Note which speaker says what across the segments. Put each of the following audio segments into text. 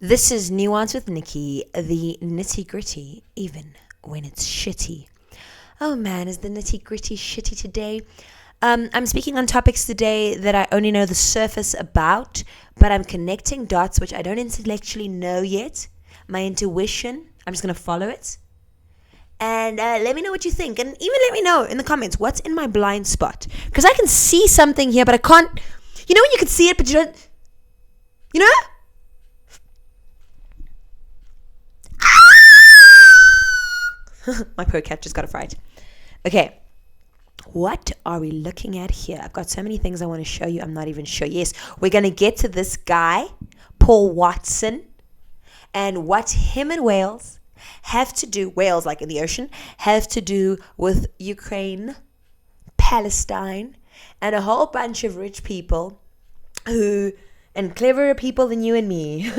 Speaker 1: This is Nuance with Nikki, the nitty gritty, even when it's shitty. Oh man, is the nitty gritty shitty today? I'm speaking on topics today that I only know the surface about, but I'm connecting dots which I don't intellectually know yet. My intuition, I'm just going to follow it. And let me know what you think. And even let me know in the comments what's in my blind spot. Because I can see something here, but I can't. You know when you can see it, but you don't. You know? My poor cat just got a fright. Okay. What are we looking at here? I've got so many things I want to show you. I'm not even sure. Yes, we're going to get to this guy, Paul Watson, and what him and Wales have to do, Wales like in the ocean, have to do with Ukraine, Palestine, and a whole bunch of rich people and cleverer people than you and me,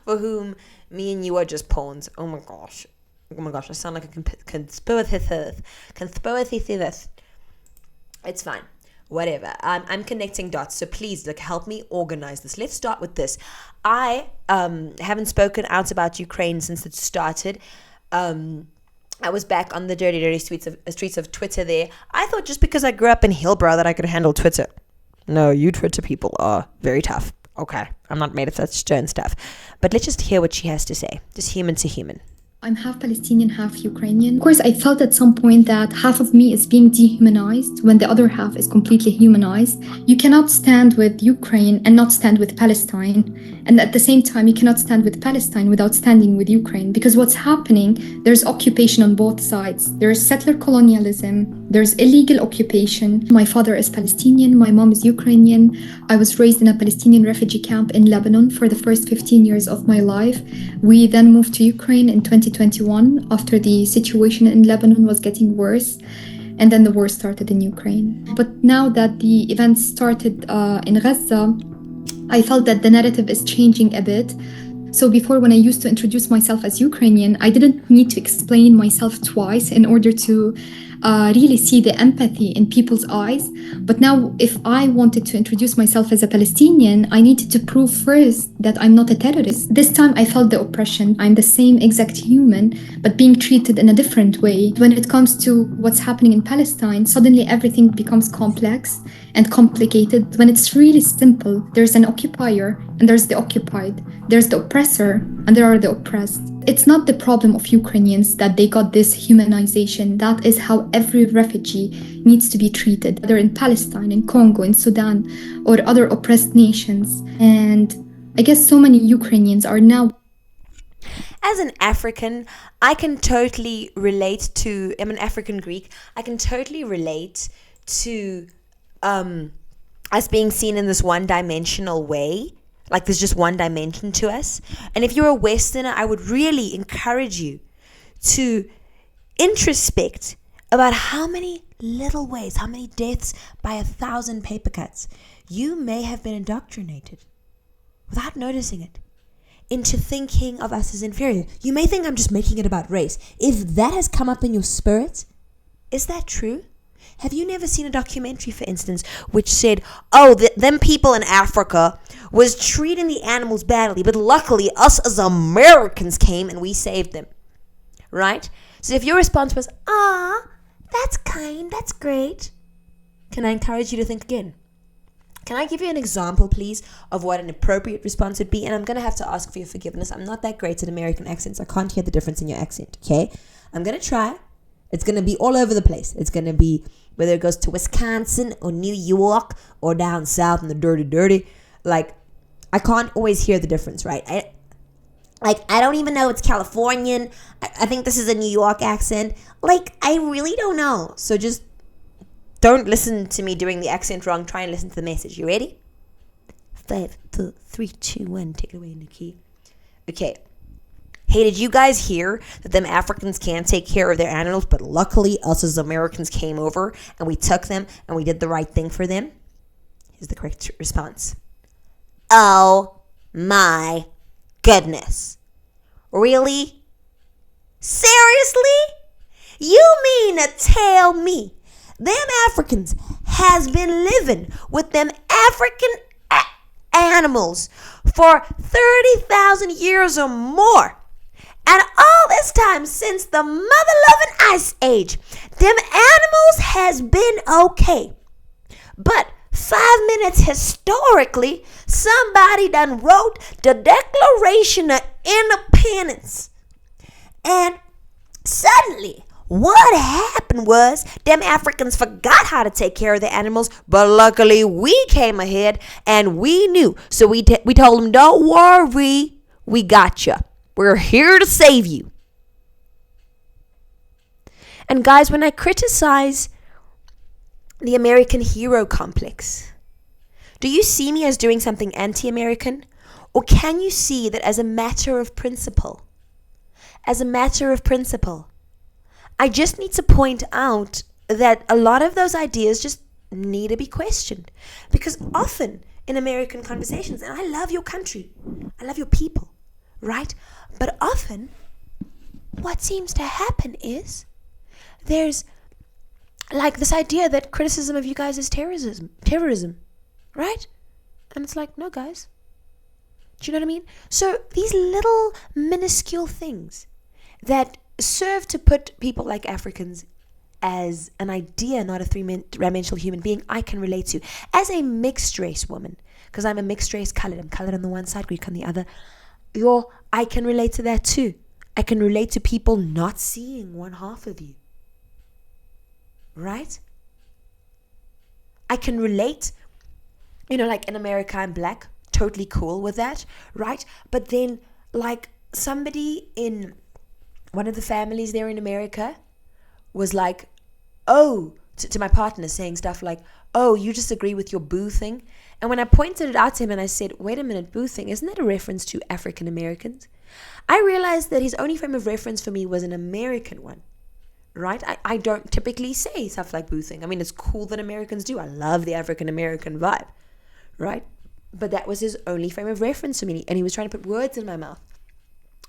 Speaker 1: for whom me and you are just pawns. Oh my gosh, I sound like a conspiracy. It's fine. Whatever. I'm connecting dots, so please help me organize this. Let's start with this. I haven't spoken out about Ukraine since it started. I was back on the dirty streets of Twitter there. I thought just because I grew up in Hillbrow that I could handle Twitter. No, you Twitter people are very tough. Okay, I'm not made of such stern stuff. But let's just hear what she has to say. Just human to human.
Speaker 2: I'm half Palestinian, half Ukrainian. Of course, I felt at some point that half of me is being dehumanized when the other half is completely humanized. You cannot stand with Ukraine and not stand with Palestine. And at the same time, you cannot stand with Palestine without standing with Ukraine. Because what's happening, there's occupation on both sides. There's settler colonialism. There's illegal occupation. My father is Palestinian. My mom is Ukrainian. I was raised in a Palestinian refugee camp in Lebanon for the first 15 years of my life. We then moved to Ukraine in 2021 after the situation in Lebanon was getting worse. And then the war started in Ukraine. But now that the events started in Gaza, I felt that the narrative is changing a bit. So before, when I used to introduce myself as Ukrainian, I didn't need to explain myself twice in order to really see the empathy in people's eyes. But now, if I wanted to introduce myself as a Palestinian, I needed to prove first that I'm not a terrorist. This time I felt the oppression. I'm the same exact human, but being treated in a different way. When it comes to what's happening in Palestine, suddenly everything becomes complex and complicated when it's really simple. There's an occupier and there's the occupied. There's the oppressor and there are the oppressed. It's not the problem of Ukrainians that they got this humanization. That is how every refugee needs to be treated, whether in Palestine, in Congo, in Sudan, or other oppressed nations. And I guess so many Ukrainians are now.
Speaker 1: As an African, I can totally relate to, I'm an African Greek, I can totally relate to us being seen in this one-dimensional way. Like there's just one dimension to us. And if you're a Westerner, I would really encourage you to introspect about how many little ways, how many deaths by 1,000 paper cuts you may have been indoctrinated without noticing it into thinking of us as inferior. You may think I'm just making it about race. If that has come up in your spirit, is that true? Have you never seen a documentary, for instance, which said, them people in Africa was treating the animals badly, but luckily us as Americans came and we saved them, right? So if your response was, that's kind, that's great, can I encourage you to think again? Can I give you an example, please, of what an appropriate response would be? And I'm going to have to ask for your forgiveness. I'm not that great at American accents. I can't hear the difference in your accent, okay? I'm going to try. It's going to be all over the place. It's going to be whether it goes to Wisconsin or New York or down south in the dirty. Like, I can't always hear the difference, right? I don't even know it's Californian. I think this is a New York accent. Like, I really don't know. So just don't listen to me doing the accent wrong. Try and listen to the message. You ready? 5, 4, 3, 2, 1. Take it away, Nikki. Okay. Hey, did you guys hear that them Africans can't take care of their animals, but luckily us as Americans came over and we took them and we did the right thing for them? Here's the correct response. Oh my goodness. Really? Seriously? You mean to tell me them Africans has been living with them African animals for 30,000 years or more. And all this time since the mother-loving ice age, them animals has been okay. But 5 minutes historically, somebody done wrote the Declaration of Independence. And suddenly, what happened was them Africans forgot how to take care of the animals, but luckily we came ahead and we knew. So we told them, don't worry, we got you. We're here to save you. And guys, when I criticize the American hero complex, do you see me as doing something anti-American? Or can you see that as a matter of principle? I just need to point out that a lot of those ideas just need to be questioned. Because often in American conversations, and I love your country, I love your people, right? But often what seems to happen is there's like this idea that criticism of you guys is terrorism, right? And it's like, no, guys. Do you know what I mean? So these little minuscule things that serve to put people like Africans as an idea, not a three-dimensional human being, I can relate to. As a mixed race woman, because I'm a mixed race colored. I'm colored on the one side, Greek on the other. I can relate to that too. I can relate to people not seeing one half of you. Right? I can relate, like in America, I'm black, totally cool with that, right? But then, like, somebody in one of the families there in America was like, oh, to my partner, saying stuff like, oh, you disagree with your boo thing. And when I pointed it out to him and I said, wait a minute, boo thing, isn't that a reference to African Americans? I realized that his only frame of reference for me was an American one. Right? I don't typically say stuff like boo thing. I mean, it's cool that Americans do. I love the African American vibe. Right? But that was his only frame of reference to me. And he was trying to put words in my mouth.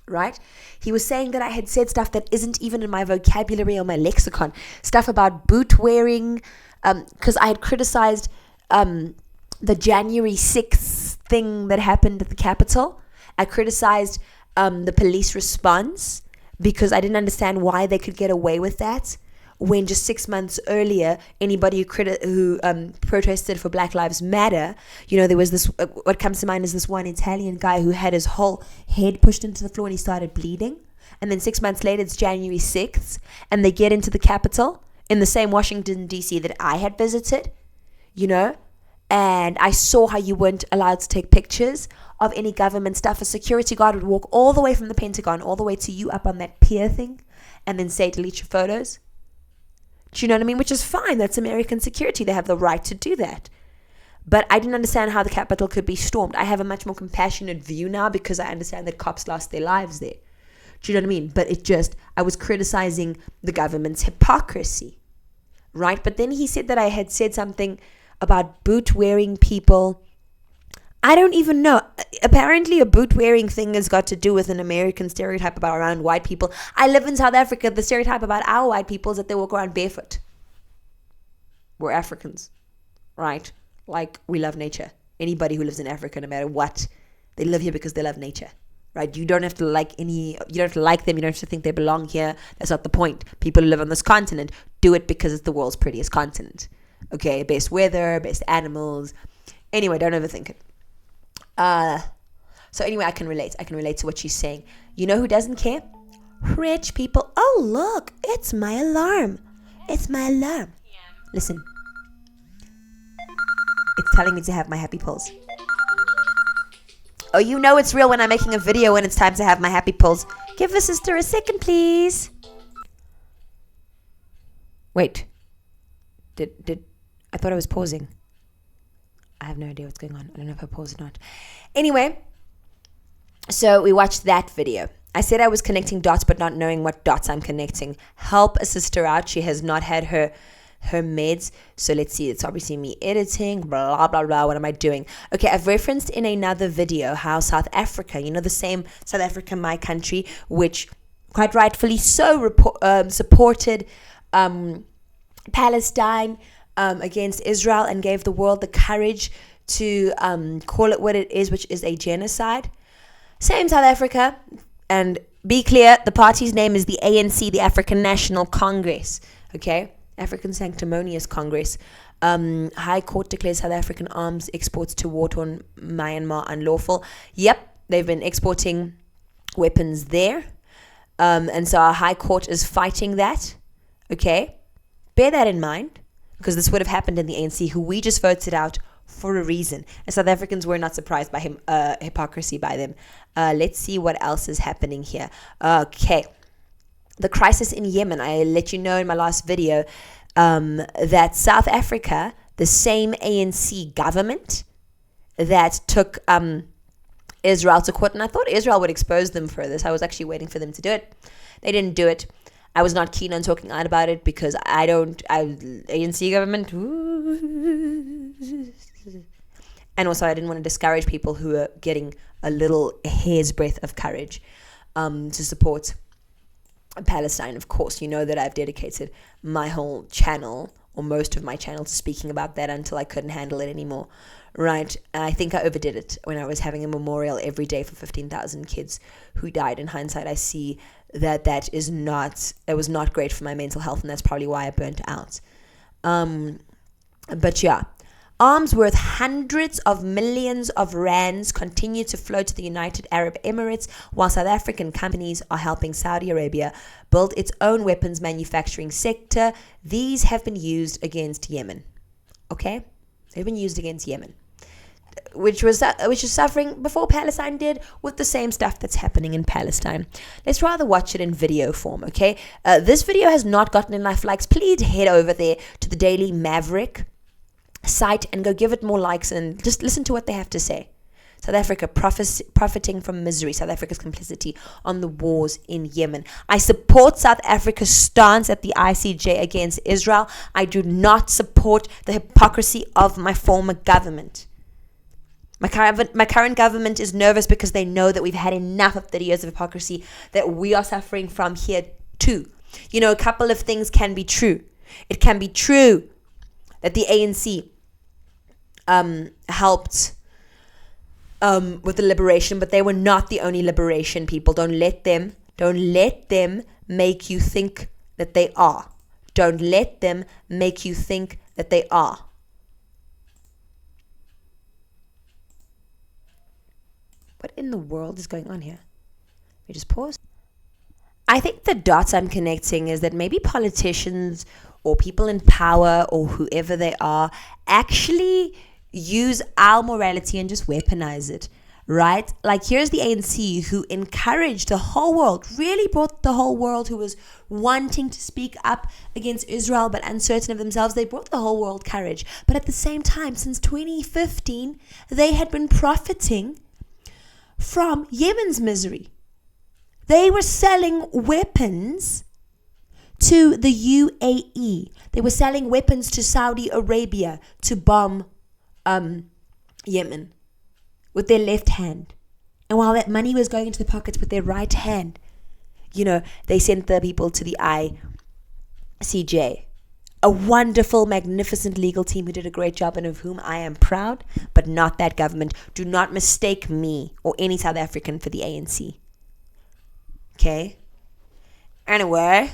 Speaker 1: Right? He was saying that I had said stuff that isn't even in my vocabulary or my lexicon. Stuff about boot wearing. Because I had criticized the January 6th thing that happened at the Capitol. I criticized the police response, because I didn't understand why they could get away with that when just 6 months earlier, anybody who protested for Black Lives Matter, there was this, what comes to mind is this one Italian guy who had his whole head pushed into the floor and he started bleeding. And then 6 months later, it's January 6th, and they get into the Capitol in the same Washington, D.C. that I had visited, and I saw how you weren't allowed to take pictures of any government stuff. A security guard would walk all the way from the Pentagon all the way to you up on that pier thing and then say, delete your photos. Do you know what I mean? Which is fine. That's American security. They have the right to do that. But I didn't understand how the Capitol could be stormed. I have a much more compassionate view now because I understand that cops lost their lives there. Do you know what I mean? But I was criticizing the government's hypocrisy. Right? But then he said that I had said something about boot-wearing people. I don't even know. Apparently a boot-wearing thing has got to do with an American stereotype around white people. I live in South Africa. The stereotype about our white people is that they walk around barefoot. We're Africans, right? Like, we love nature. Anybody who lives in Africa, no matter what, they live here because they love nature, right? You don't have to like them. You don't have to think they belong here. That's not the point. People who live on this continent do it because it's the world's prettiest continent. Okay, best weather, best animals. Anyway, don't overthink it. So anyway, I can relate to what she's saying. You know who doesn't care? Rich people. Oh, look, it's my alarm. Listen. It's telling me to have my happy pulse. Oh, you know it's real when I'm making a video when it's time to have my happy pulse. Give the sister a second, please. Wait. Did I thought I was pausing. I have no idea what's going on. I don't know if I paused or not. Anyway, so we watched that video. I said I was connecting dots, but not knowing what dots I'm connecting. Help a sister out. She has not had her meds. So let's see. It's obviously me editing. Blah, blah, blah. What am I doing? Okay, I've referenced in another video how South Africa, the same South Africa, my country, which quite rightfully so supported Palestine against Israel and gave the world the courage to call it what it is, which is a genocide. Same South Africa. And be clear, the party's name is the ANC, the African National Congress. Okay? African Sanctimonious Congress. High Court declares South African arms exports to war-torn Myanmar unlawful. Yep, they've been exporting weapons there. And so our High Court is fighting that. Okay? Bear that in mind, because this would have happened in the ANC, who we just voted out for a reason. And South Africans were not surprised by hypocrisy by them. Let's see what else is happening here. Okay. The crisis in Yemen. I let you know in my last video that South Africa, the same ANC government that took Israel to court, and I thought Israel would expose them for this. I was actually waiting for them to do it. They didn't do it. I was not keen on talking out about it because ANC government, and also I didn't want to discourage people who are getting a little hair's breadth of courage to support Palestine. Of course, you know that I've dedicated my whole channel, or most of my channel, to speaking about that until I couldn't handle it anymore. Right? I think I overdid it when I was having a memorial every day for 15,000 kids who died. In hindsight, I see that was not great for my mental health, and that's probably why I burnt out. But yeah, arms worth hundreds of millions of rands continue to flow to the United Arab Emirates, while South African companies are helping Saudi Arabia build its own weapons manufacturing sector. These have been used against Yemen. Okay? They've been used against Yemen, which is suffering before Palestine did, with the same stuff that's happening in Palestine. Let's rather watch it in video form, okay? This video has not gotten enough likes. Please head over there to the Daily Maverick site and go give it more likes and just listen to what they have to say. South Africa profiting from misery. South Africa's complicity on the wars in Yemen. I support South Africa's stance at the ICJ against Israel. I do not support the hypocrisy of my former government. My current government is nervous because they know that we've had enough of 30 years of hypocrisy that we are suffering from here too. You know, a couple of things can be true. It can be true that the ANC helped with the liberation, but they were not the only liberation, people. Don't let them make you think that they are. Don't let them make you think that they are. What in the world is going on here? Let me just pause. I think the dots I'm connecting is that maybe politicians or people in power or whoever they are actually use our morality and just weaponize it, right? Like, here's the ANC who encouraged the whole world, really brought the whole world, who was wanting to speak up against Israel but uncertain of themselves, they brought the whole world courage. But at the same time, since 2015, they had been profiting from Yemen's misery. They were selling weapons to the UAE. They were selling weapons to Saudi Arabia to bomb Yemen with their left hand. And while that money was going into the pockets with their right hand, you know, they sent the people to the ICJ. A wonderful, magnificent legal team who did a great job and of whom I am proud, but not that government. Do not mistake me or any South African for the ANC. Okay? Anyway,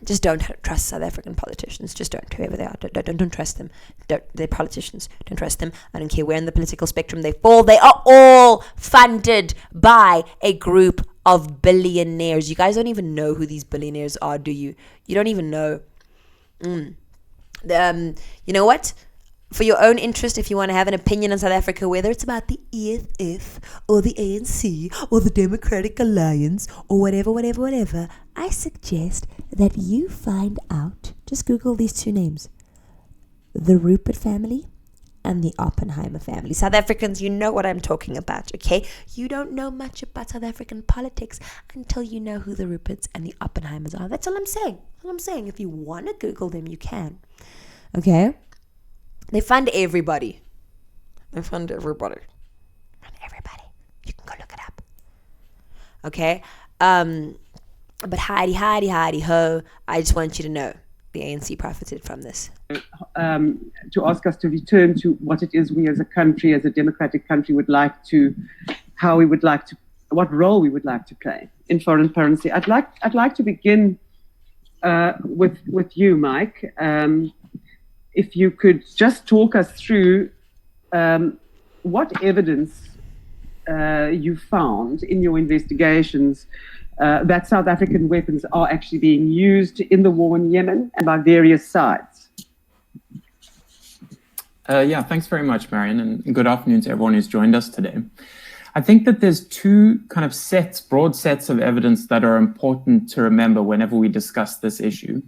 Speaker 1: just don't trust South African politicians. Just don't, whoever they are. Don't trust them. They're politicians. Don't trust them. I don't care where in the political spectrum they fall. They are all funded by a group of billionaires. You guys don't even know who these billionaires are, do you? You don't even know. You know what? For your own interest, if you want to have an opinion on South Africa, whether it's about the EFF or the ANC or the Democratic Alliance or whatever, I suggest that you find out, just Google these two names, the Rupert family and the Oppenheimer family. South Africans, you know what I'm talking about, okay? You don't know much about South African politics until you know who the Ruperts and the Oppenheimers are. That's all I'm saying. If you want to Google them, you can. Okay? They fund everybody. You can go look it up. Okay? But hidey ho, I just want you to know. the ANC profited from this.
Speaker 3: To ask us to return to what it is we as a country, as a democratic country, would like to, how we would like to, what role we would like to play in foreign policy. I'd like to begin with you, Mike. If you could just talk us through what evidence you found in your investigations that South African weapons are actually being used in the war in Yemen and by various sides.
Speaker 4: Thanks very much, Marion, and good afternoon to everyone who's joined us today. I think that there's two kind of broad sets of evidence that are important to remember whenever we discuss this issue.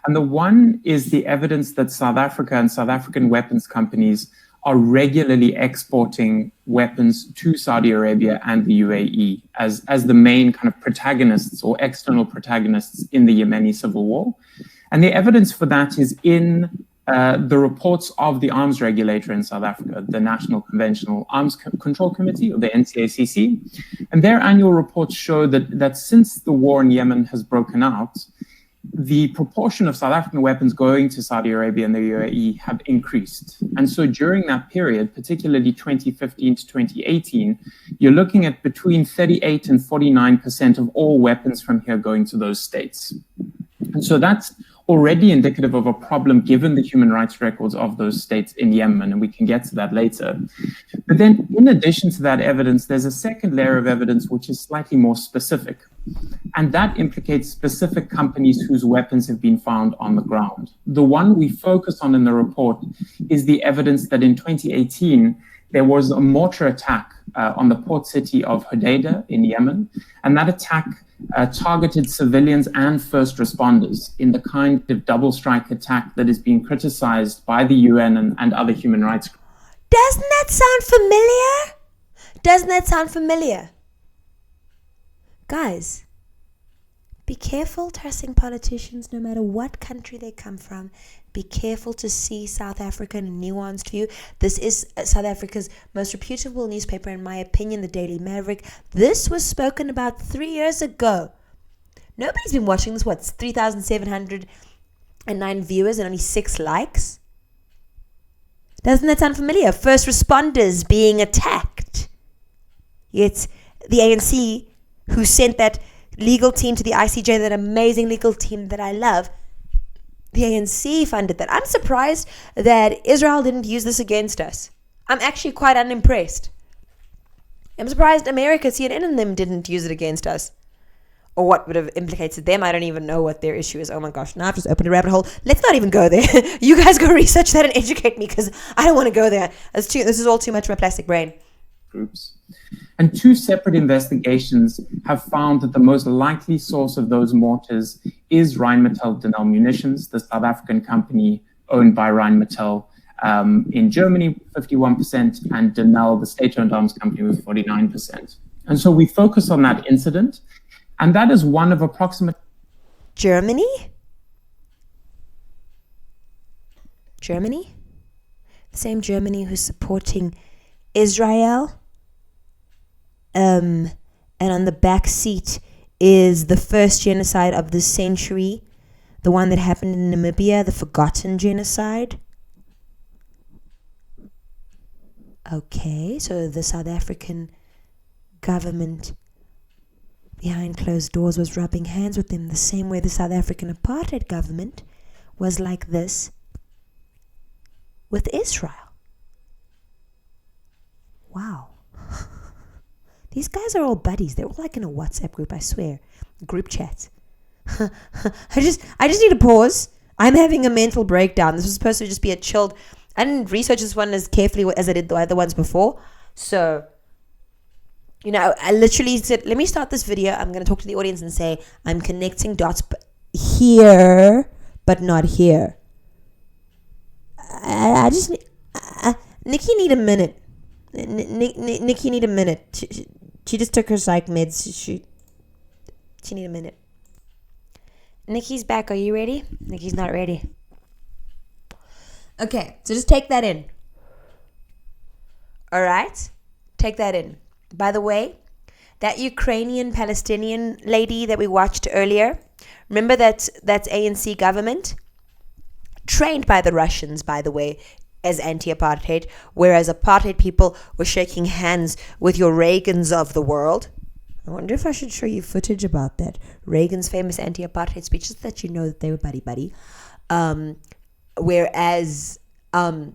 Speaker 4: And the one is the evidence that South Africa and South African weapons companies are regularly exporting weapons to Saudi Arabia and the UAE as the main kind of protagonists or external protagonists in the Yemeni civil war. And the evidence for that is in the reports of the arms regulator in South Africa, the National Conventional Arms Control Committee, or the NCACC. And their annual reports show that since the war in Yemen has broken out, the proportion of South African weapons going to Saudi Arabia and the UAE have increased. And so during that period, particularly 2015 to 2018, you're looking at between 38 and 49% of all weapons from here going to those states. And so that's already indicative of a problem given the human rights records of those states in Yemen, and we can get to that later. But then in addition to that evidence, there's a second layer of evidence which is slightly more specific. And that implicates specific companies whose weapons have been found on the ground. The one we focus on in the report is the evidence that in 2018, there was a mortar attack on the port city of Hodeidah in Yemen. And that attack targeted civilians and first responders in the kind of double strike attack that is being criticized by the UN and other human rights groups.
Speaker 1: Doesn't that sound familiar? Doesn't that sound familiar? Guys, be careful trusting politicians no matter what country they come from. Be careful to see South Africa in a nuanced view. This is South Africa's most reputable newspaper, in my opinion, the Daily Maverick. This was spoken about 3 years ago. Nobody's been watching this. What's 3,709 viewers and only 6 likes? Doesn't that sound familiar? First responders being attacked. It's the ANC who sent that legal team to the ICJ, that amazing legal team that I love. The ANC funded that. I'm surprised that Israel didn't use this against us. I'm actually quite unimpressed. I'm surprised America, CNN and them didn't use it against us. Or what would have implicated them. I don't even know what their issue is. Oh my gosh, now I've just opened a rabbit hole. Let's not even go there. You guys go research that and educate me, because I don't want to go there. This is all too much for my plastic brain.
Speaker 4: Groups. And 2 separate investigations have found that the most likely source of those mortars is Rheinmetall Denel Munitions, the South African company owned by Rheinmetall in Germany, 51%, and Denel, the state-owned arms company, with 49%. And so we focus on that incident, and that is one of approximately...
Speaker 1: Germany? Germany? The same Germany who's supporting Israel? And on the back seat is the first genocide of the century, the one that happened in Namibia, the forgotten genocide. Okay, so the South African government behind closed doors was rubbing hands with them the same way the South African apartheid government was like this with Israel. Wow. These guys are all buddies. They're all like in a WhatsApp group, I swear. Group chat. I just need to pause. I'm having a mental breakdown. This was supposed to just be a chilled... I didn't research this one as carefully as I did the other ones before. So, I literally said, let me start this video. I'm going to talk to the audience and say, I'm connecting dots here, but not here. I just... Nikki need a minute. Nikki need a minute. She just took her psych meds. She need a minute. Nikki's back. Are you ready? Nikki's not ready. Okay, so just take that in. All right? Take that in. By the way, that Ukrainian Palestinian lady that we watched earlier, remember that's ANC government? trained by the Russians, by the way, as anti-apartheid, whereas apartheid people were shaking hands with your Reagans of the world. I wonder if I should show you footage about that. Reagan's famous anti-apartheid speeches, that you know that they were buddy-buddy. Whereas the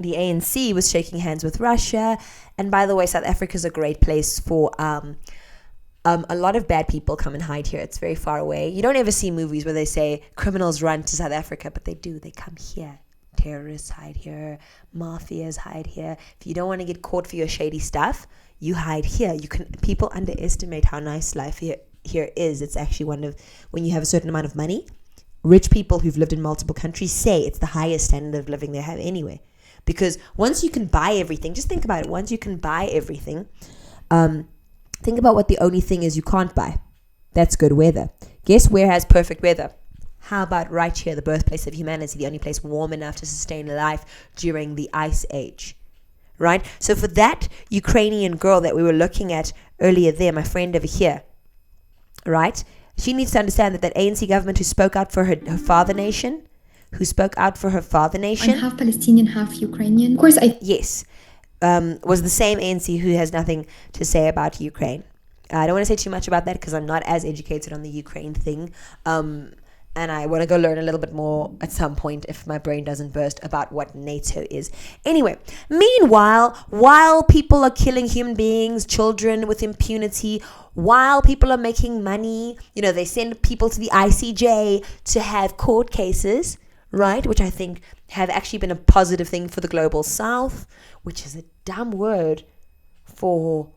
Speaker 1: ANC was shaking hands with Russia. And by the way, South Africa is a great place for a lot of bad people come and hide here. It's very far away. You don't ever see movies where they say criminals run to South Africa, but they do. They come here. Terrorists hide here. Mafias hide here. If you don't want to get caught for your shady stuff, you hide here. People underestimate how nice life here is. It's actually when you have a certain amount of money, rich people who've lived in multiple countries say it's the highest standard of living they have anyway. Because once you can buy everything, just think about it. Once you can buy everything, think about what the only thing is you can't buy. That's good weather. Guess where has perfect weather? How about right here, the birthplace of humanity, the only place warm enough to sustain life during the Ice Age, right? So for that Ukrainian girl that we were looking at earlier there, my friend over here, right? She needs to understand that ANC government who spoke out for her father nation,
Speaker 2: I'm half Palestinian, half Ukrainian. Of course,
Speaker 1: Yes. Was the same ANC who has nothing to say about Ukraine. I don't want to say too much about that because I'm not as educated on the Ukraine thing. And I want to go learn a little bit more at some point if my brain doesn't burst about what NATO is. Anyway, meanwhile, while people are killing human beings, children with impunity, while people are making money, they send people to the ICJ to have court cases, right? Which I think have actually been a positive thing for the global south, which is a dumb word for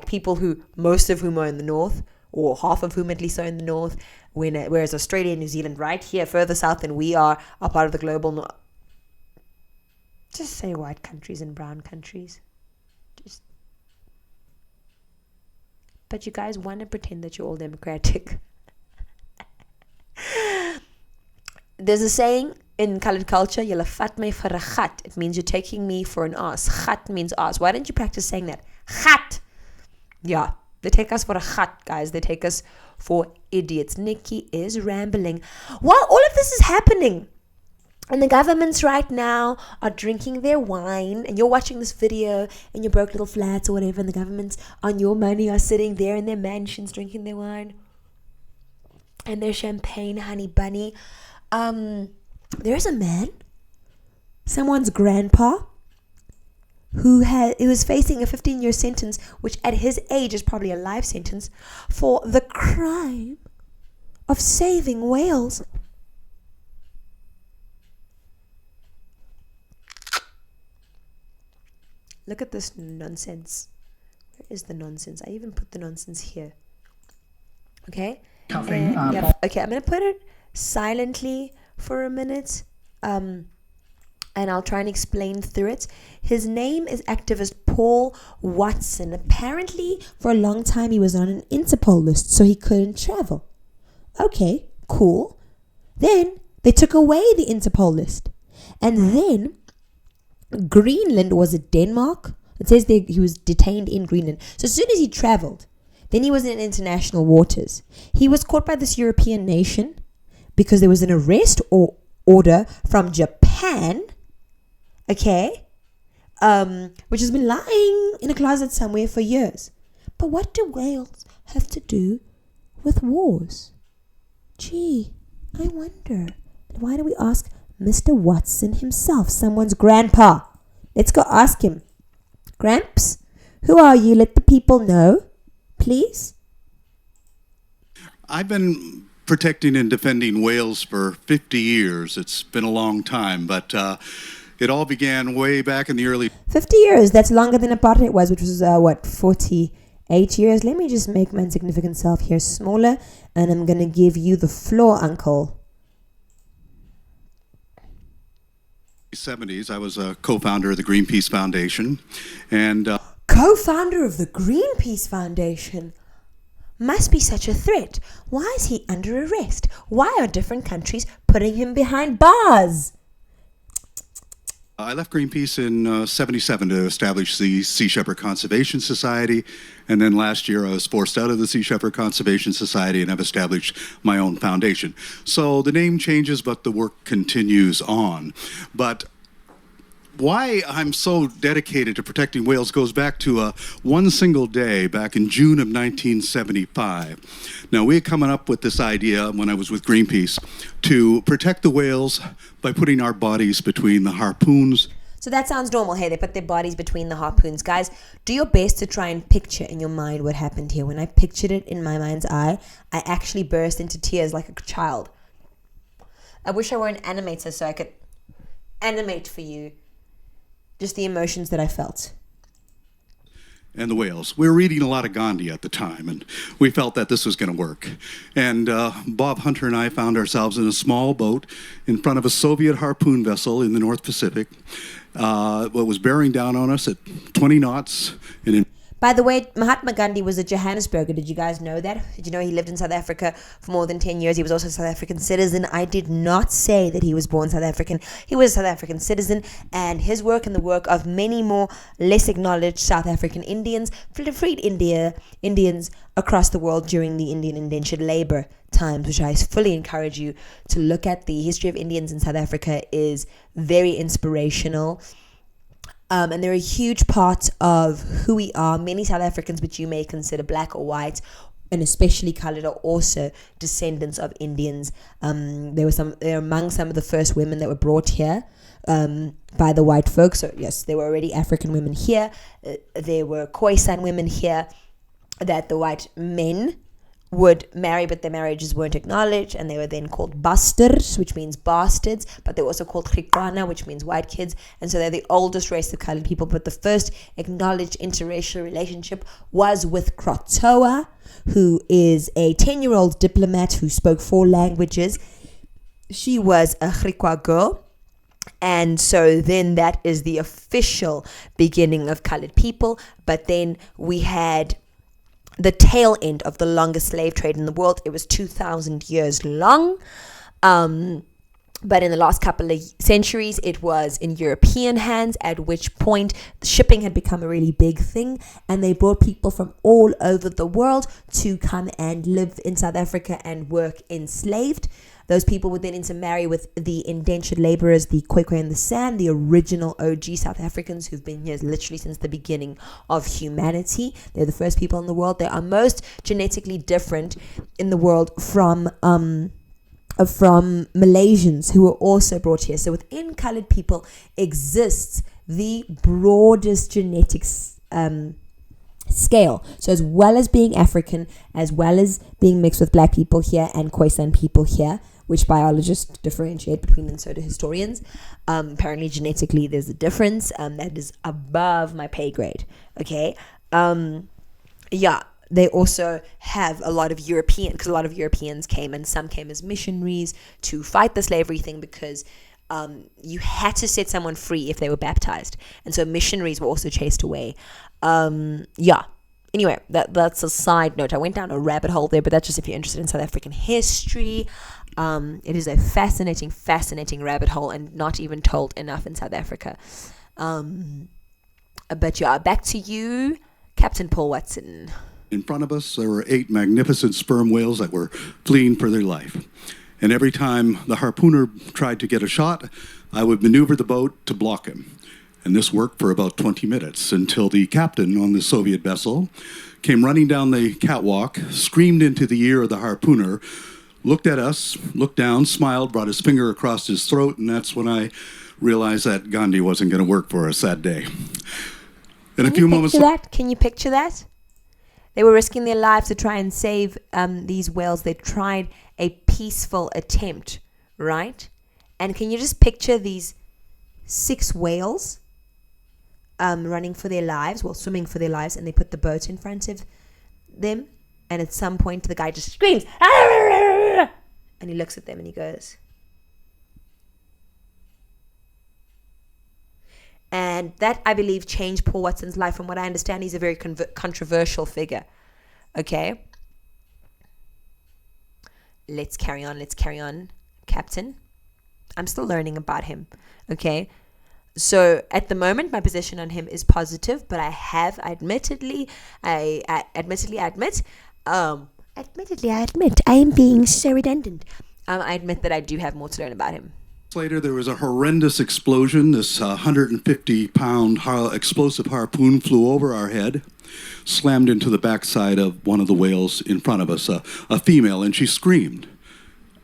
Speaker 1: people who, most of whom are in the north, or half of whom at least are in the north, whereas Australia and New Zealand right here, further south than we are part of the global north. Just say white countries and brown countries. But you guys want to pretend that you're all democratic. There's a saying in colored culture, "Julle vat my vir 'n gat." It means you're taking me for an ass. Gat means ass. Why don't you practice saying that? Gat. Yeah. They take us for a gat, guys. They take us for idiots. Nikki is rambling. While all of this is happening, and the governments right now are drinking their wine, and you're watching this video in your broke little flats or whatever, and the governments on your money are sitting there in their mansions drinking their wine and their champagne, honey bunny. There's a man, someone's grandpa, who was facing a 15-year sentence, which at his age is probably a life sentence, for the crime of saving whales. Look at this nonsense. Where is the nonsense? I even put the nonsense here. Okay? Okay, I'm going to put it silently for a minute. And I'll try and explain through it. His name is activist Paul Watson. Apparently, for a long time, he was on an Interpol list, so he couldn't travel. Okay, cool. Then, they took away the Interpol list. And then, Greenland, was it Denmark? It says he was detained in Greenland. So as soon as he traveled, then he was in international waters. He was caught by this European nation because there was an arrest order from Japan, okay, which has been lying in a closet somewhere for years. But what do whales have to do with wars? Gee, I wonder. Why don't we ask Mr. Watson himself, someone's grandpa? Let's go ask him. Gramps, who are you? Let the people know, please.
Speaker 5: I've been protecting and defending whales for 50 years. It's been a long time, but it all began way back in the early...
Speaker 1: 50 years, that's longer than apartheid was, which was, 48 years? Let me just make my insignificant self here smaller, and I'm going to give you the floor, uncle.
Speaker 5: 70s, I was a co-founder of the Greenpeace Foundation, and...
Speaker 1: Co-founder of the Greenpeace Foundation? Must be such a threat. Why is he under arrest? Why are different countries putting him behind bars?
Speaker 5: I left Greenpeace in 77 to establish the Sea Shepherd Conservation Society. And then last year I was forced out of the Sea Shepherd Conservation Society and have established my own foundation. So the name changes, but the work continues on. But why I'm so dedicated to protecting whales goes back to one single day back in June of 1975. Now, we had come up with this idea when I was with Greenpeace to protect the whales by putting our bodies between the harpoons.
Speaker 1: So that sounds normal. Hey, they put their bodies between the harpoons. Guys, do your best to try and picture in your mind what happened here. When I pictured it in my mind's eye, I actually burst into tears like a child. I wish I were an animator so I could animate for you just the emotions that I felt.
Speaker 5: And the whales. We were reading a lot of Gandhi at the time, and we felt that this was going to work. And Bob Hunter and I found ourselves in a small boat in front of a Soviet harpoon vessel in the North Pacific. What was bearing down on us at 20 knots. And
Speaker 1: By the way, Mahatma Gandhi was a Johannesburger. Did you guys know that? Did you know he lived in South Africa for more than 10 years? He was also a South African citizen. I did not say that he was born South African. He was a South African citizen, and his work and the work of many more less acknowledged South African Indians freed Indians across the world during the Indian indentured labor times, which I fully encourage you to look at. The history of Indians in South Africa is very inspirational. And they're a huge part of who we are. Many South Africans, which you may consider black or white, and especially colored, are also descendants of Indians. They're among some of the first women that were brought here by the white folks. So yes, there were already African women here. There were Khoisan women here that the white men would marry, but their marriages weren't acknowledged, and they were then called bastards, which means bastards, but they were also called Chikwana, which means white kids, and so they're the oldest race of colored people. But the first acknowledged interracial relationship was with Krotoa, who is a 10-year-old diplomat who spoke 4 languages. She was a Griqua girl. And so then that is the official beginning of colored people. But then we had the tail end of the longest slave trade in the world. It was 2,000 years long. But in the last couple of centuries, it was in European hands, at which point shipping had become a really big thing. And they brought people from all over the world to come and live in South Africa and work enslaved. Those people would then intermarry with the indentured laborers, the Khoikhoi and the San, the original OG South Africans who've been here literally since the beginning of humanity. They're the first people in the world. They are most genetically different in the world from Malaysians who were also brought here. So within colored people exists the broadest genetics scale. So as well as being African, as well as being mixed with black people here and Khoisan people here, which biologists differentiate between, and so do historians. Apparently genetically there's a difference that is above my pay grade. Okay. They also have a lot of because a lot of Europeans came, and some came as missionaries to fight the slavery thing, because you had to set someone free if they were baptized. And so missionaries were also chased away. Anyway, that's a side note. I went down a rabbit hole there, but that's just if you're interested in South African history. It is a fascinating rabbit hole, and not even told enough in South Africa. But yeah, back to you, Captain Paul Watson.
Speaker 5: In front of us, there were 8 magnificent sperm whales that were fleeing for their life. And every time the harpooner tried to get a shot, I would maneuver the boat to block him. And this worked for about 20 minutes until the captain on the Soviet vessel came running down the catwalk, screamed into the ear of the harpooner, looked at us, looked down, smiled, brought his finger across his throat, and that's when I realized that Gandhi wasn't going to work for us that day. And a few moments later,
Speaker 1: Can you picture that? They were risking their lives to try and save these whales. They tried a peaceful attempt, right? And can you just picture these 6 whales running for their lives, swimming for their lives, and they put the boat in front of them, and at some point the guy just screams, and he looks at them and he goes. And that, I believe, changed Paul Watson's life. From what I understand, he's a very controversial figure. Okay? Let's carry on, Captain. I'm still learning about him. Okay? So at the moment, my position on him is positive, but I admit, I am being so redundant. I admit that I do have more to learn about him.
Speaker 5: Later, there was a horrendous explosion. This 150-pound explosive harpoon flew over our head, slammed into the backside of one of the whales in front of us, a female, and she screamed.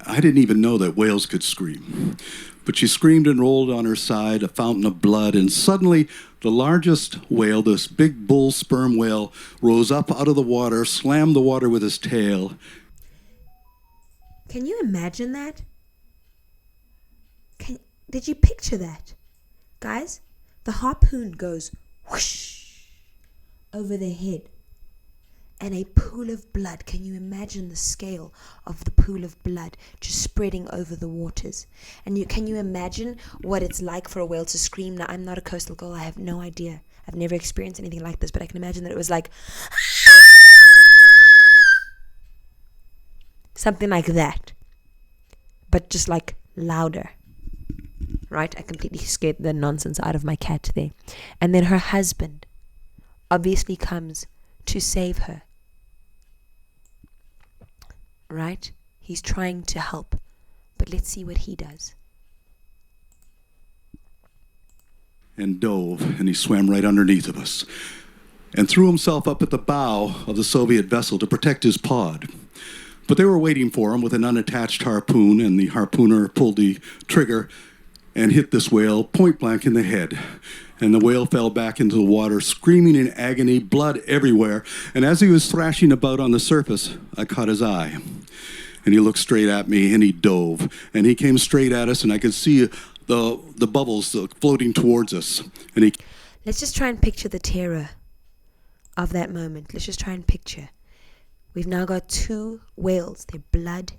Speaker 5: I didn't even know that whales could scream. But she screamed and rolled on her side, a fountain of blood, and suddenly the largest whale, this big bull sperm whale, rose up out of the water, slammed the water with his tail.
Speaker 1: Can you imagine that? Did you picture that? Guys, the harpoon goes whoosh over their head. And a pool of blood. Can you imagine the scale of the pool of blood just spreading over the waters? And can you imagine what it's like for a whale to scream? Now, I'm not a coastal girl. I have no idea. I've never experienced anything like this, but I can imagine that it was like something like that, but just like louder. Right? I completely scared the nonsense out of my cat there. And then her husband obviously comes to save her. Right? He's trying to help. But let's see what he does.
Speaker 5: And dove, and he swam right underneath of us, and threw himself up at the bow of the Soviet vessel to protect his pod. But they were waiting for him with an unattached harpoon, and the harpooner pulled the trigger and hit this whale point blank in the head. And the whale fell back into the water, screaming in agony, blood everywhere. And as he was thrashing about on the surface, I caught his eye. And he looked straight at me, and he dove. And he came straight at us, and I could see the bubbles floating towards us. And
Speaker 1: let's just try and picture the terror of that moment. Let's just try and picture. We've now got two whales. Their blood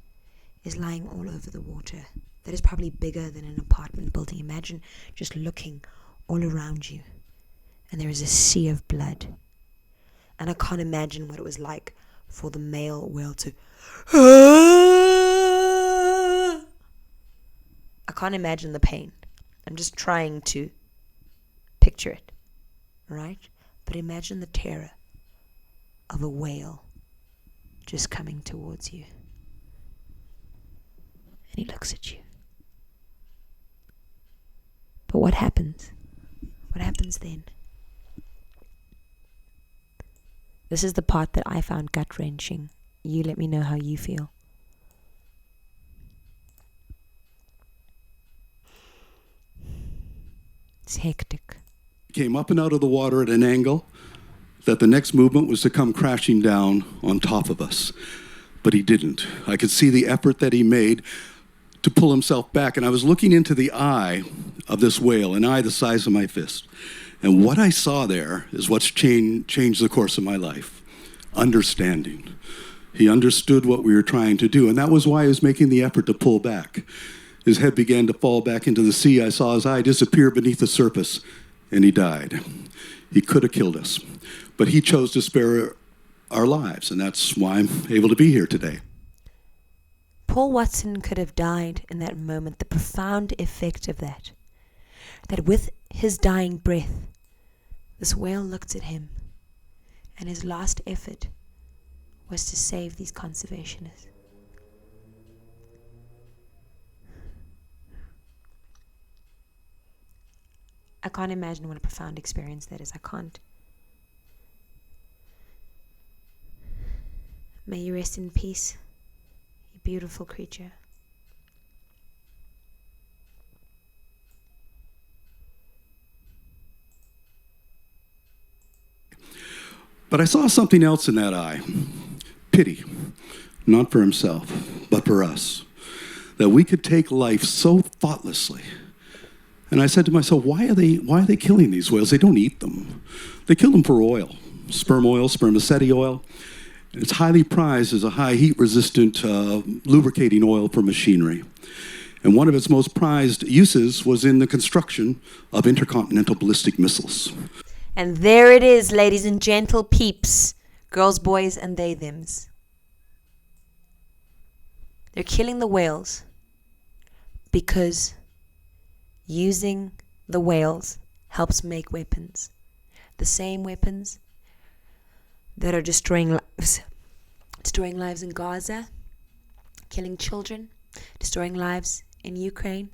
Speaker 1: is lying all over the water. That is probably bigger than an apartment building. Imagine just looking all around you, and there is a sea of blood. And I can't imagine what it was like for the male whale to I can't imagine the pain. I'm just trying to picture it, right? But imagine the terror of a whale just coming towards you, and he looks at you. But what happens? What happens then? This is the part that I found gut-wrenching. You let me know how you feel. It's hectic.
Speaker 5: came up and out of the water at an angle that the next movement was to come crashing down on top of us. But he didn't. I could see the effort that he made to pull himself back, and I was looking into the eye of this whale, an eye the size of my fist. And what I saw there is what's changed the course of my life. Understanding. He understood what we were trying to do, and that was why he was making the effort to pull back. His head began to fall back into the sea. I saw his eye disappear beneath the surface, and he died. He could have killed us, but he chose to spare our lives, and that's why I'm able to be here today.
Speaker 1: Paul Watson could have died in that moment. The profound effect of that with his dying breath, this whale looked at him, and his last effort was to save these conservationists. I can't imagine what a profound experience that is. I can't. May you rest in peace, you beautiful creature.
Speaker 5: But I saw something else in that eye. Pity, not for himself, but for us. That we could take life so thoughtlessly. And I said to myself, why are they killing these whales? They don't eat them. They kill them for oil, spermaceti oil. It's highly prized as a high heat-resistant lubricating oil for machinery. And one of its most prized uses was in the construction of intercontinental ballistic missiles.
Speaker 1: And there it is, ladies and gentle peeps, girls, boys, and they, thems. They're killing the whales because using the whales helps make weapons. The same weapons that are destroying lives in Gaza, killing children, destroying lives in Ukraine,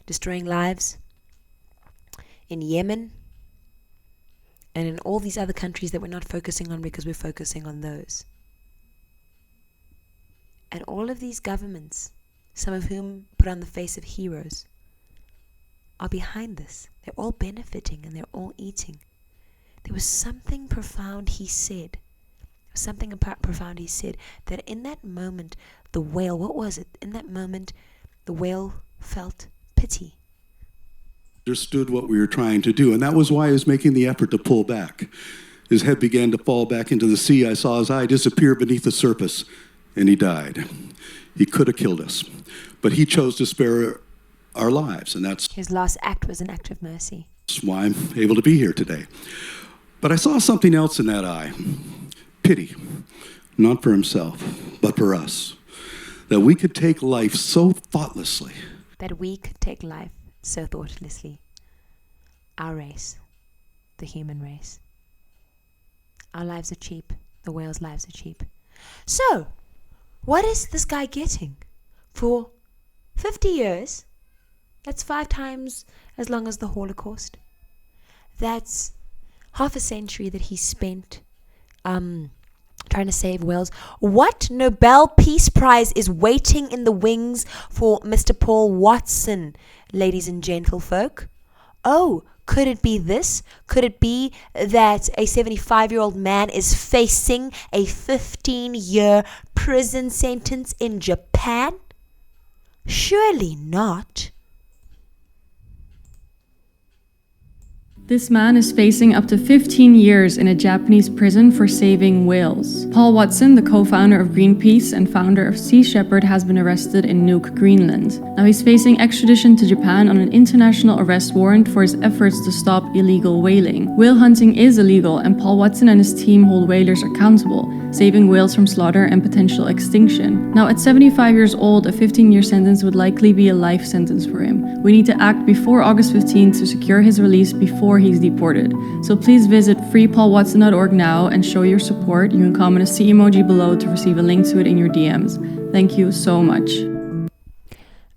Speaker 1: destroying lives in Yemen, and in all these other countries that we're not focusing on because we're focusing on those. And all of these governments, some of whom put on the face of heroes, are behind this. They're all benefiting and they're all eating. There was something profound he said. Profound he said that in that moment, the whale, what was it? In that moment, the whale felt pity.
Speaker 5: Understood what we were trying to do, and that was why he was making the effort to pull back. His head began to fall back into the sea. I saw his eye disappear beneath the surface, and he died. He could have killed us, but he chose to spare our lives, and that's
Speaker 1: his last act was an act of mercy.
Speaker 5: That's why I'm able to be here today. But I saw something else in that eye. Pity, not for himself, but for us. That we could take life so thoughtlessly.
Speaker 1: Our race, the human race. Our lives are cheap. The whales' lives are cheap. So, what is this guy getting? For 50 years, that's 5 times as long as the Holocaust. That's half a century that he spent trying to save whales. What Nobel Peace Prize is waiting in the wings for Mr. Paul Watson, ladies and gentlefolk? Oh, could it be this? Could it be that a 75-year-old man is facing a 15-year prison sentence in Japan? Surely not.
Speaker 6: This man is facing up to 15 years in a Japanese prison for saving whales. Paul Watson, the co-founder of Greenpeace and founder of Sea Shepherd, has been arrested in Nuuk, Greenland. Now he's facing extradition to Japan on an international arrest warrant for his efforts to stop illegal whaling. Whale hunting is illegal, and Paul Watson and his team hold whalers accountable, saving whales from slaughter and potential extinction. Now at 75 years old, a 15-year sentence would likely be a life sentence for him. We need to act before August 15th to secure his release before he's deported. So please visit freepaulwatson.org now and show your support. You can comment a sea emoji below to receive a link to it in your DMs. Thank you so much.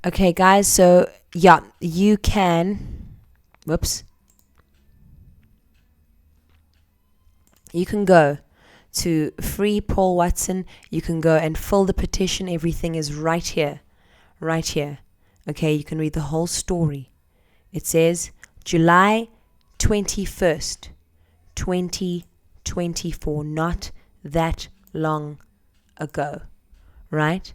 Speaker 1: Okay, guys, so yeah, you can. You can go to Free Paul Watson. You can go and fill the petition. Everything is right here. Right here. Okay, you can read the whole story. It says July 21st, 2024, not that long ago, right?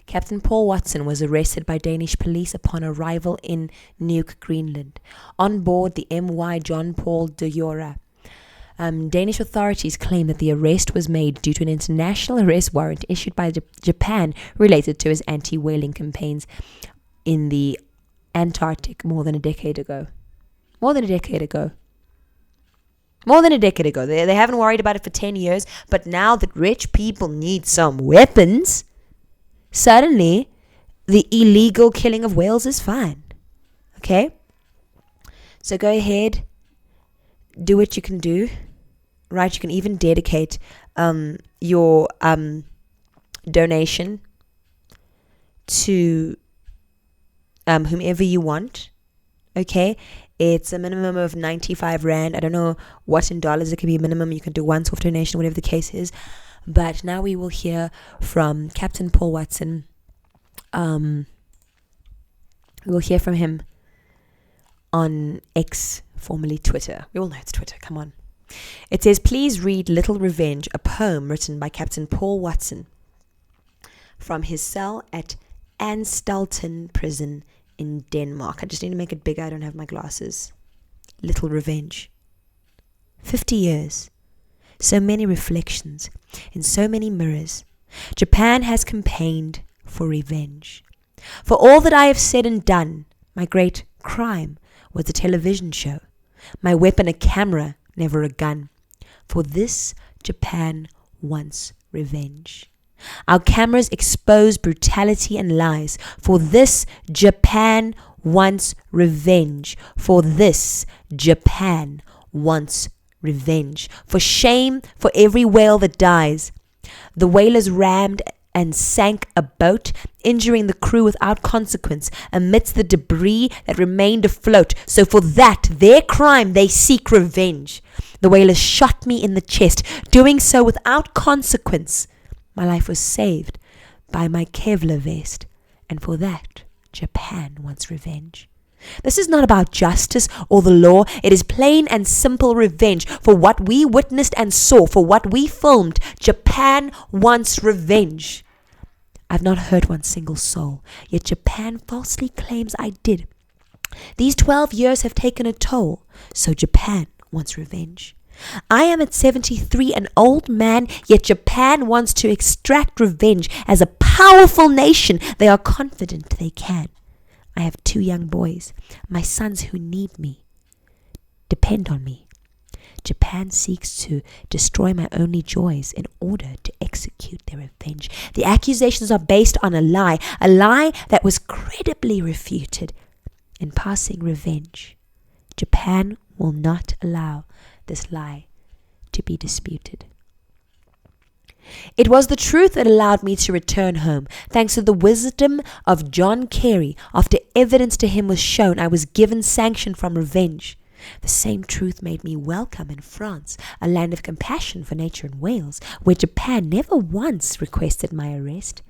Speaker 1: Captain Paul Watson was arrested by Danish police upon arrival in Nuuk, Greenland, on board the MY John Paul de Jora. Danish authorities claim that the arrest was made due to an international arrest warrant issued by Japan related to his anti-whaling campaigns in the Antarctic more than a decade ago. They haven't worried about it for 10 years, but now that rich people need some weapons, suddenly the illegal killing of whales is fine. Okay? So go ahead, do what you can do, right? You can even dedicate your donation to whomever you want. Okay? It's a minimum of 95 Rand. I don't know what in dollars it can be a minimum. You can do once-off donation, whatever the case is. But now we will hear from Captain Paul Watson. We will hear from him on X, formerly Twitter. We all know it's Twitter, come on. It says, please read Little Revenge, a poem written by Captain Paul Watson from his cell at Anstalten Prison in Denmark. I just need to make it bigger. I don't have my glasses. Little Revenge. 50 years. So many reflections in so many mirrors. Japan has campaigned for revenge. For all that I have said and done, my great crime was a television show. My weapon a camera, never a gun. For this, Japan wants revenge. Our cameras expose brutality and lies. For this, Japan wants revenge. For this, Japan wants revenge. For shame for every whale that dies. The whalers rammed and sank a boat, injuring the crew without consequence amidst the debris that remained afloat. So for that, their crime, they seek revenge. The whalers shot me in the chest, doing so without consequence. My life was saved by my Kevlar vest, and for that, Japan wants revenge. This is not about justice or the law. It is plain and simple revenge for what we witnessed and saw, for what we filmed. Japan wants revenge. I've not hurt one single soul, yet Japan falsely claims I did. These 12 years have taken a toll, so Japan wants revenge. I am at 73, an old man, yet Japan wants to extract revenge. As a powerful nation, they are confident they can. I have 2 young boys, my sons who need me, depend on me. Japan seeks to destroy my only joys in order to execute their revenge. The accusations are based on a lie that was credibly refuted. In passing revenge, Japan will not allow this lie to be disputed. It was the truth that allowed me to return home. Thanks to the wisdom of John Kerry, after evidence to him was shown, I was given sanction from revenge. The same truth made me welcome in France, a land of compassion for nature and whales, where Japan never once requested my arrest,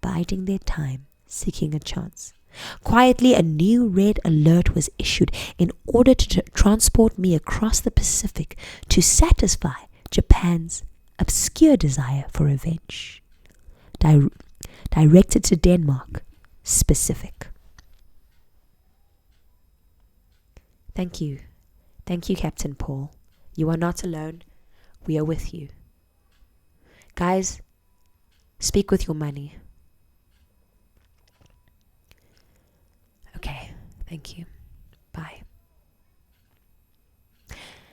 Speaker 1: biding their time, seeking a chance. Quietly, a new red alert was issued in order to transport me across the Pacific to satisfy Japan's obscure desire for revenge. Directed to Denmark, specific. Thank you. Thank you, Captain Paul. You are not alone. We are with you. Guys, speak with your money. Okay, thank you. Bye.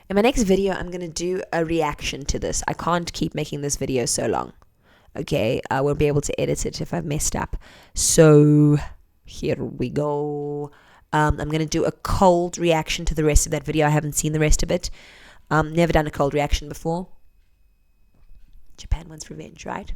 Speaker 1: In my next video, I'm going to do a reaction to this. I can't keep making this video so long. Okay, I won't be able to edit it if I've messed up. So, here we go. I'm going to do a cold reaction to the rest of that video. I haven't seen the rest of it. Never done a cold reaction before. Japan wants revenge, right?